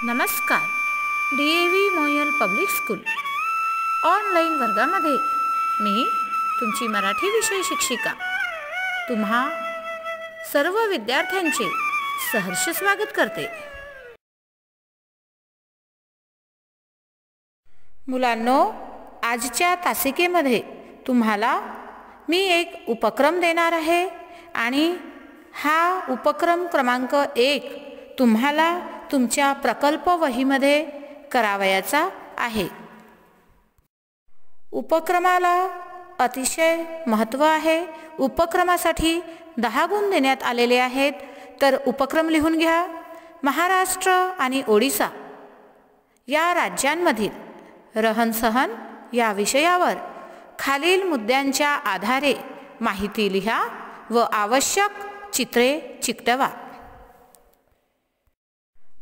नमस्कार. DAV Moyal public school online वर्गामध्ये मी तुमची मराठी विषय शिक्षिका तुम्हा सर्व विद्यार्थ्यांचे सहर्ष स्वागत करते. मुलांनो, आजच्या तासिकेमध्ये तुम्हाला मी एक उपक्रम देणार आहे आणि हा उपक्रम क्रमांक 1 तुम्हाला तुमच्या प्रकल्प वहीमध्ये करावयाचा आहे. उपक्रमाला अतिशय महत्त्व आहे. उपक्रमासाठी 10 गुण देण्यात आलेले आहेत. तर उपक्रम लिहून घ्या. महाराष्ट्र आणि ओडिसा या राज्यांमधील रहनसहन या विषयावर खालील मुद्द्यांच्या आधारे माहिती लिहा व आवश्यक चित्रे चिकटवा.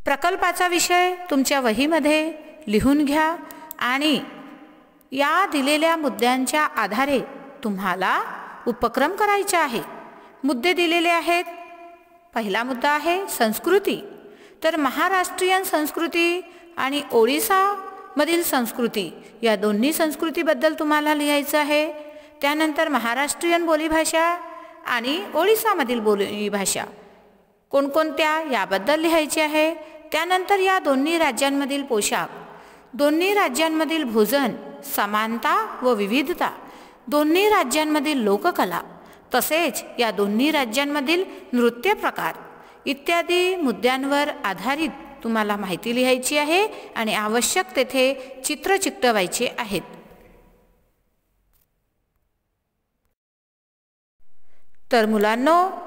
प्रकल्पाचा विषय तुमच्या वहीमध्ये लिहून घ्या आणि या दिलेल्या मुद्द्यांच्या आधारे तुम्हाला उपक्रम करायचा आहे. मुद्दे दिलेले आहेत. पहिला मुद्दा आहे संस्कृती. तर महाराष्ट्रीयन संस्कृती आणि ओडिसामधील संस्कृती या दोन्ही संस्कृतीबद्दल तुम्हाला लिहायचं आहे. त्यानंतर महाराष्ट्रीयन बोलीभाषा आणि ओडिसामधील बोलीभाषा कोणकोणत्या याबद्दल लिहायचे आहे. त्यानंतर या दोन्ही राज्यांमधील पोशाख, दोन्ही राज्यांमधील भोजन, समानता व विविधता, दोन्ही राज्यांमधील लोककला, तसेच या दोन्ही राज्यांमधील नृत्य प्रकार इत्यादी मुद्द्यांवर आधारित तुम्हाला माहिती लिहायची आहे आणि आवश्यक तेथे चित्र चिकटवायचे आहेत. तर मुलांनो,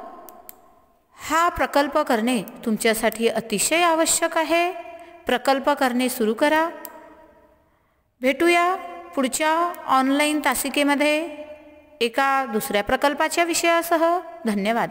हा प्रकल्प करणे तुमच्यासाठी अतिशय आवश्यक आहे. प्रकल्प करणे सुरू करा. भेटूया पुढच्या ऑनलाईन तासिकेमध्ये एका दुसऱ्या प्रकल्पाच्या विषयासह. धन्यवाद.